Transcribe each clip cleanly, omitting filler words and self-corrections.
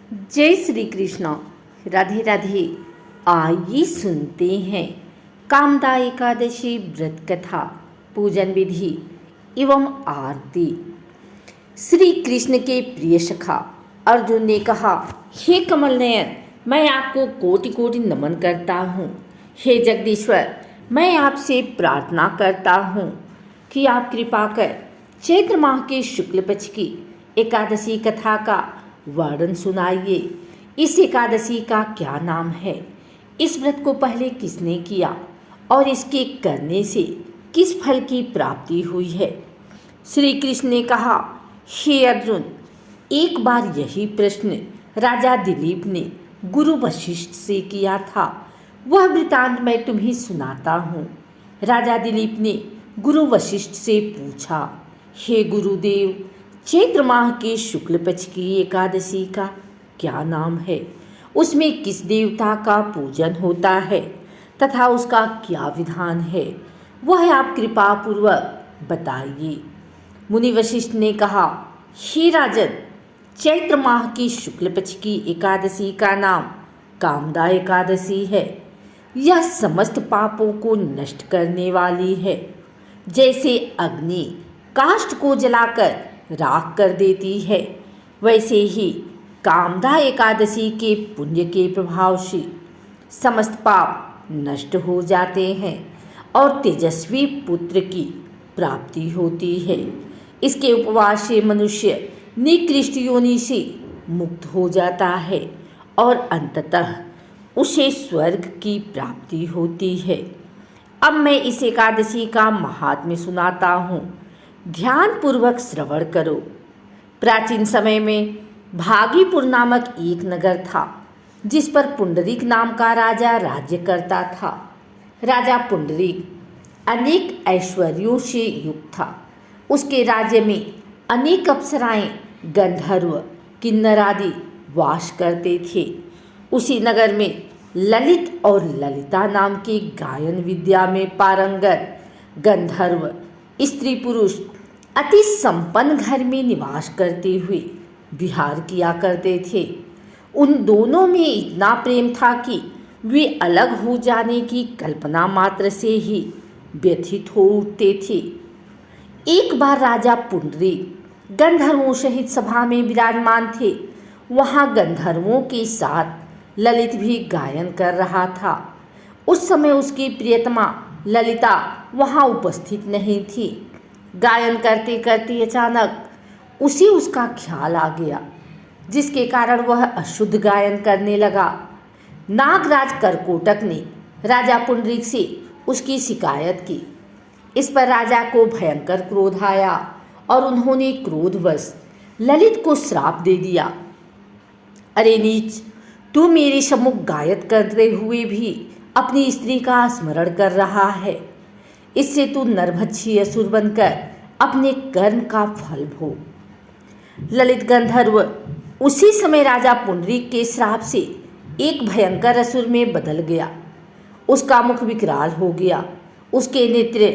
जय श्री कृष्ण। राधे राधे। आइए सुनते हैं कामदा एकादशी व्रत कथा, पूजन विधि एवं आरती। श्री कृष्ण के प्रिय सखा अर्जुन ने कहा, हे कमल नयन, मैं आपको कोटि कोटि नमन करता हूँ। हे जगदीश्वर, मैं आपसे प्रार्थना करता हूँ कि आप कृपा कर चैत्र माह के शुक्ल पक्ष की एकादशी कथा का वर्णन सुनाइए। इस एकादशी का क्या नाम है? इस व्रत को पहले किसने किया और इसके करने से किस फल की प्राप्ति हुई है? श्री कृष्ण ने कहा, हे अर्जुन, एक बार यही प्रश्न राजा दिलीप ने गुरु वशिष्ठ से किया था। वह वृतांत मैं तुम्हें सुनाता हूँ। राजा दिलीप ने गुरु वशिष्ठ से पूछा, हे गुरुदेव, चैत्र माह के शुक्ल पक्ष की एकादशी का क्या नाम है? उसमें किस देवता का पूजन होता है तथा उसका क्या विधान है? वह आप कृपा पूर्वक बताइए। मुनि वशिष्ठ ने कहा, हे राजन, चैत्र माह की शुक्ल पक्ष की एकादशी का नाम कामदा एकादशी है। यह समस्त पापों को नष्ट करने वाली है। जैसे अग्नि काष्ठ को जलाकर राख कर देती है, वैसे ही कामदा एकादशी के पुण्य के प्रभाव से समस्त पाप नष्ट हो जाते हैं और तेजस्वी पुत्र की प्राप्ति होती है। इसके उपवास से मनुष्य निकृष्ट योनि से मुक्त हो जाता है और अंततः उसे स्वर्ग की प्राप्ति होती है। अब मैं इस एकादशी का महात्म्य सुनाता हूँ, ध्यान पूर्वक श्रवण करो। प्राचीन समय में भागीपुर नामक एक नगर था, जिस पर पुंडरीक नाम का राजा राज्य करता था। राजा पुंडरीक अनेक ऐश्वर्यों से युक्त था। उसके राज्य में अनेक अप्सराएं, गंधर्व, किन्नर आदि वास करते थे। उसी नगर में ललित और ललिता नाम के गायन विद्या में पारंगत गंधर्व स्त्री पुरुष अति संपन्न घर में निवास करते हुए विहार किया करते थे। उन दोनों में इतना प्रेम था कि वे अलग हो जाने की कल्पना मात्र से ही व्यथित हो उठते थे। एक बार राजा पुंडरीक गंधर्वों सहित सभा में विराजमान थे। वहाँ गंधर्वों के साथ ललित भी गायन कर रहा था। उस समय उसकी प्रियतमा ललिता वहाँ उपस्थित नहीं थी। गायन करते करते अचानक उसे उसका ख्याल आ गया, जिसके कारण वह अशुद्ध गायन करने लगा। नागराज करकोटक ने राजा पुंडरीक से उसकी शिकायत की। इस पर राजा को भयंकर क्रोध आया और उन्होंने क्रोधवश ललित को श्राप दे दिया। अरे नीच, तू मेरे सम्मुख गायन करते हुए भी अपनी स्त्री का स्मरण कर रहा है। इससे तू नरभक्षी असुर बनकर अपने कर्म का फल भोग। ललित गंधर्व उसी समय राजा पुंडरीक के श्राप से एक भयंकर असुर में बदल गया। उसका मुख विकराल हो गया। उसके नेत्र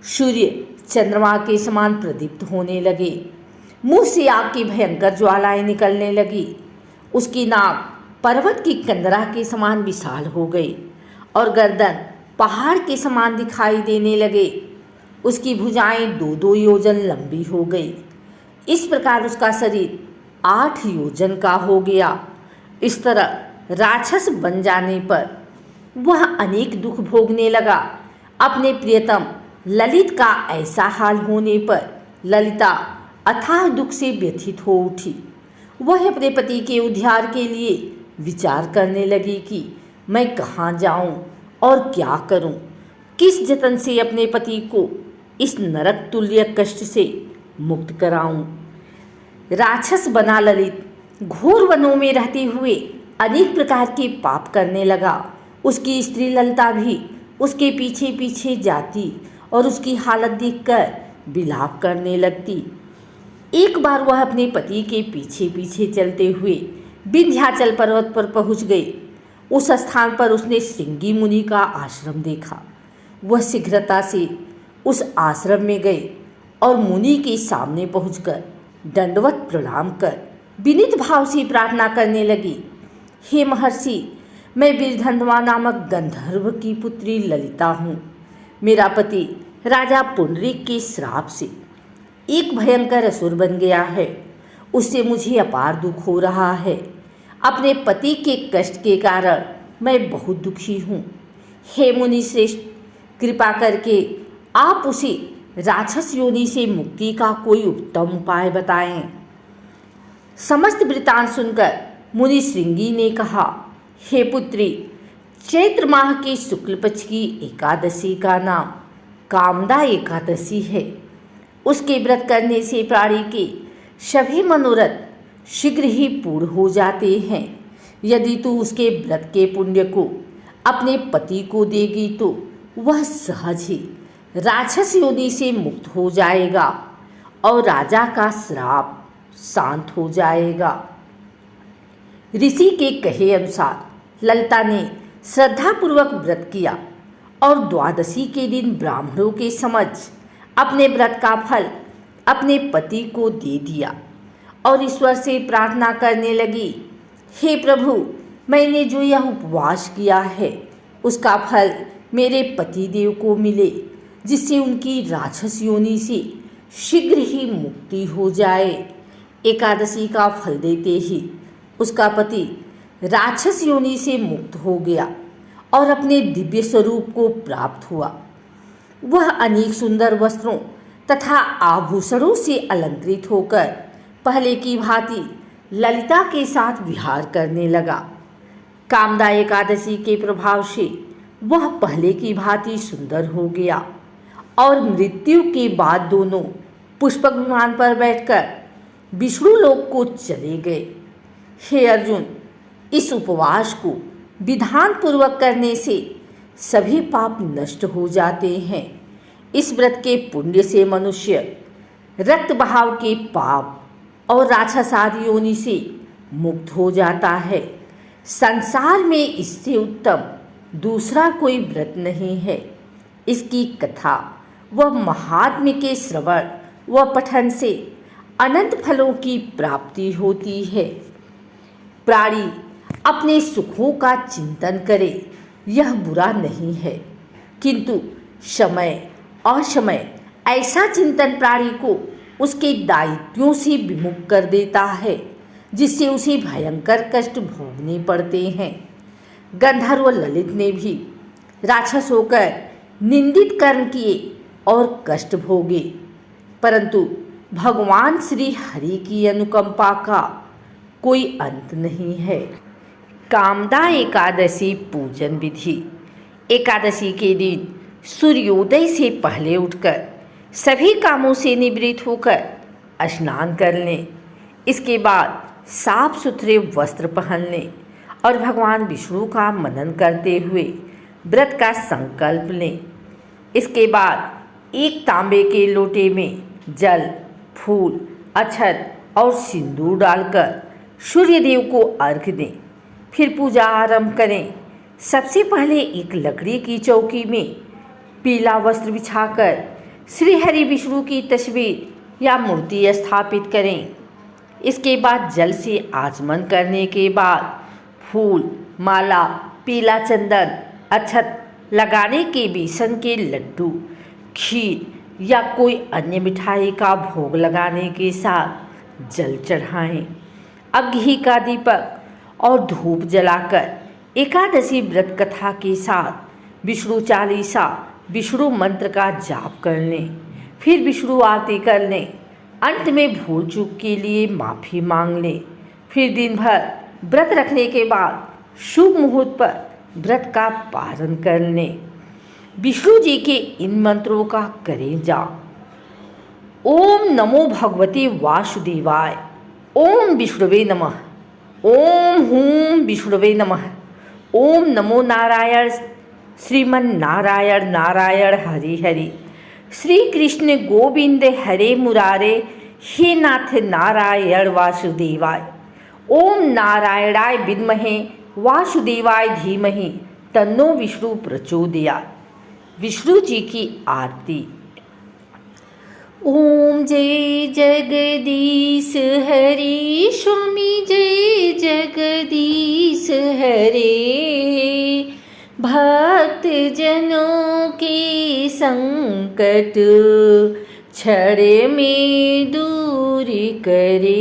सूर्य चंद्रमा के समान प्रदीप्त होने लगे। मुंह से आग की भयंकर ज्वालाएं निकलने लगी। उसकी नाक पर्वत की कंदरा के समान विशाल हो गई और गर्दन पहाड़ के समान दिखाई देने लगे। उसकी भुजाएं 2-2 योजन लंबी हो गई। इस प्रकार उसका शरीर 8 योजन का हो गया। इस तरह राक्षस बन जाने पर वह अनेक दुख भोगने लगा। अपने प्रियतम ललित का ऐसा हाल होने पर ललिता अथाह दुख से व्यथित हो उठी। वह अपने पति के उद्धार के लिए विचार करने लगी कि मैं कहाँ जाऊँ और क्या करूं, किस जतन से अपने पति को इस नरक तुल्य कष्ट से मुक्त कराऊं। राक्षस बना ललित घोर वनों में रहते हुए अनेक प्रकार के पाप करने लगा। उसकी स्त्री ललिता भी उसके पीछे पीछे जाती और उसकी हालत देखकर विलाप करने लगती। एक बार वह अपने पति के पीछे पीछे चलते हुए विंध्याचल पर्वत पर पहुंच गई। उस स्थान पर उसने श्रृंगी मुनि का आश्रम देखा। वह शीघ्रता से उस आश्रम में गए और मुनि के सामने पहुंचकर दंडवत प्रणाम कर विनीत भाव से प्रार्थना करने लगी, हे महर्षि, मैं वीरधन्वा नामक गंधर्व की पुत्री ललिता हूँ। मेरा पति राजा पुंडरीक के श्राप से एक भयंकर असुर बन गया है। उससे मुझे अपार दुख हो रहा है। अपने पति के कष्ट के कारण मैं बहुत दुखी हूँ। हे मुनि श्रेष्ठ, कृपा करके आप उसे राक्षस योनि से मुक्ति का कोई उत्तम उपाय बताएं। समस्त वृतांत सुनकर मुनि श्रृंगी ने कहा, हे पुत्री, चैत्र माह के शुक्ल पक्ष की एकादशी का नाम कामदा एकादशी है। उसके व्रत करने से प्राणी के सभी मनोरथ शीघ्र ही पूर्ण हो जाते हैं। यदि तू उसके व्रत के पुण्य को अपने पति को देगी तो वह सहज ही राक्षस योनि से मुक्त हो जाएगा और राजा का श्राप शांत हो जाएगा। ऋषि के कहे अनुसार ललिता ने श्रद्धापूर्वक व्रत किया और द्वादशी के दिन ब्राह्मणों के समक्ष अपने व्रत का फल अपने पति को दे दिया और ईश्वर से प्रार्थना करने लगी, हे प्रभु, मैंने जो यह उपवास किया है उसका फल मेरे पतिदेव को मिले, जिससे उनकी राक्षस योनि से शीघ्र ही मुक्ति हो जाए। एकादशी का फल देते ही उसका पति राक्षस योनि से मुक्त हो गया और अपने दिव्य स्वरूप को प्राप्त हुआ। वह अनेक सुंदर वस्त्रों तथा आभूषणों से अलंकृत होकर पहले की भांति ललिता के साथ विहार करने लगा। कामदा एकादशी के प्रभाव से वह पहले की भांति सुंदर हो गया और मृत्यु के बाद दोनों पुष्पक विमान पर बैठकर विष्णु लोक को चले गए। हे अर्जुन, इस उपवास को विधान पूर्वक करने से सभी पाप नष्ट हो जाते हैं। इस व्रत के पुण्य से मनुष्य रक्त बहाव के पाप और राक्षस आदि योनि से मुक्त हो जाता है। संसार में इससे उत्तम दूसरा कोई व्रत नहीं है। इसकी कथा व महात्म्य के श्रवण व पठन से अनंत फलों की प्राप्ति होती है। प्राणी अपने सुखों का चिंतन करे, यह बुरा नहीं है, किंतु समय असमय ऐसा चिंतन प्राणी को उसके दायित्वों से विमुख कर देता है, जिससे उसे भयंकर कष्ट भोगने पड़ते हैं। गंधर्व ललित ने भी राक्षस होकर निंदित कर्म किए और कष्ट भोगे, परंतु भगवान श्री हरि की अनुकंपा का कोई अंत नहीं है। कामदा एकादशी पूजन विधि। एकादशी के दिन सूर्योदय से पहले उठकर सभी कामों से निवृत्त होकर स्नान कर लें। इसके बाद साफ सुथरे वस्त्र पहन लें और भगवान विष्णु का मनन करते हुए व्रत का संकल्प लें। इसके बाद एक तांबे के लोटे में जल, फूल, अक्षत और सिंदूर डालकर सूर्यदेव को अर्घ्य दें। फिर पूजा आरंभ करें। सबसे पहले एक लकड़ी की चौकी में पीला वस्त्र बिछाकर श्री हरि विष्णु की तस्वीर या मूर्ति स्थापित करें। इसके बाद जल से आचमन करने के बाद फूल, माला, पीला चंदन, अक्षत लगाने के बेसन के लड्डू, खीर या कोई अन्य मिठाई का भोग लगाने के साथ जल चढ़ाएं। अब घी का दीपक और धूप जलाकर एकादशी व्रत कथा के साथ विष्णु चालीसा, विष्णु मंत्र का जाप कर लें। फिर विष्णु आरती कर लें। अंत में भूल चूक के लिए माफ़ी मांग लें। फिर दिन भर व्रत रखने के बाद शुभ मुहूर्त पर व्रत का पारण कर लें। विष्णु जी के इन मंत्रों का करें जाप। ओम नमो भगवते वासुदेवाय, ओम विष्णुवे नमः, ओम हूं विष्णुवे नमः, ओम नमो नारायण श्रीमन नारायण नारायण हरि हरि, श्री कृष्ण गोविंद हरे मुरारे, हे नाथ नारायण वासुदेवाय, ओम नारायणाय विद्महे वासुदेवाय धीमहि तन्नो विष्णु प्रचोदयात्। विष्णु जी की आरती। ओम जय जगदीश हरे, स्वामी जय जगदीश हरे। भक्त जनों के संकट क्षण में दूर करे।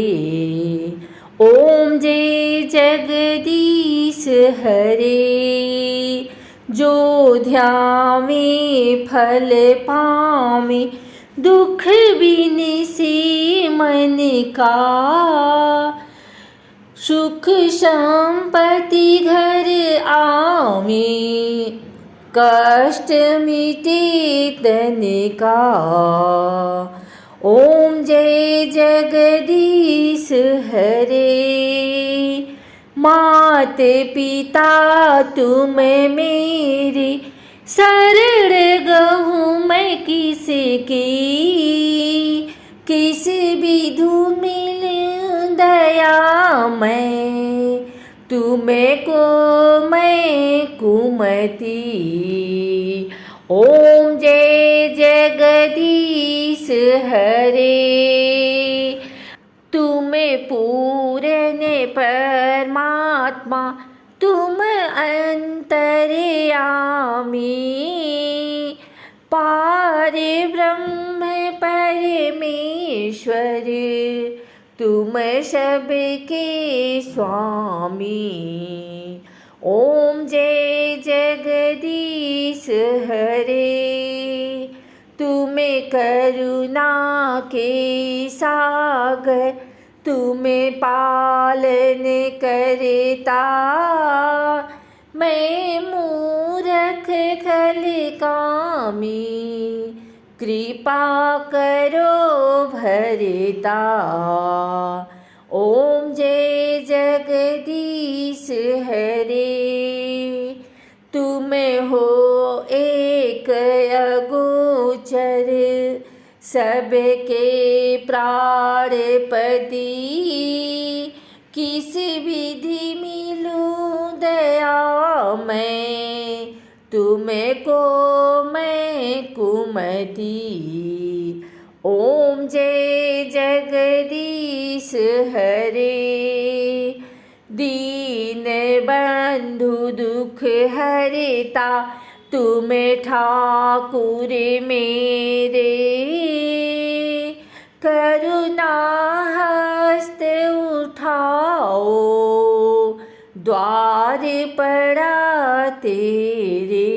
ओम जय जगदीश हरे। जो ध्यावे फल पावे, दुख बिन से मन का। सुख संपत्ति घर आवे, कष्ट मिटे तन का। ओम जय जगदीश हरे। मात पिता तुम मेरे, शरण गहूँ मैं किसकी। किस विधु मिल दया मैं, तुम्हें को मैं कुमति। ओम जय जगदीश हरे। तुम्हें पूर्ण परमात्मा, तुम अंतर्यामी। पार ब्रह्म परमेश्वर, तुम सबके स्वामी। ओम जय जगदीश हरे। तुम्हें करुणा के सागर, तुम्हें पालन करता। मैं मूर्ख खल कामी, कृपा करो भरता। ओम जय जगदीश हरे। तुम हो एक अगोचर, सबके प्राणपति। किस विधि मिलूं दया मैं, तुमको मैं कुमति। ओम जय जगदीश हरे। दीन बंधु दुख हरता, तुम ठाकुर मेरे। करुणा हस्त उठाओ, द्वार पड़ा तेरे।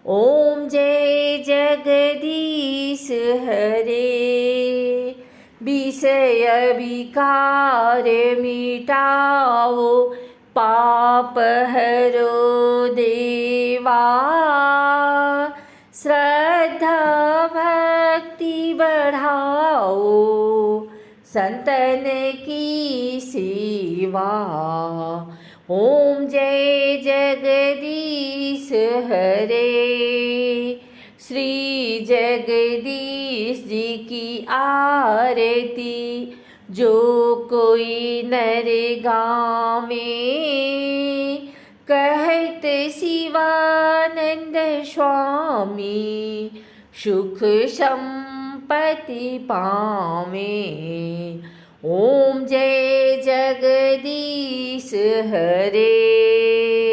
ओम जय जगदीश हरे। विषय विकार मिटाओ, पाप हरो देवा। श्रद्धा भक्ति बढ़ाओ, संतन की सेवा। ओम जय जगदीश हरे। श्री जगदीश जी की आरती, जो कोई नर गावे। कहत शिवानंद स्वामी, सुख संपत्ति पावे। ओम जय जगदीश हरे।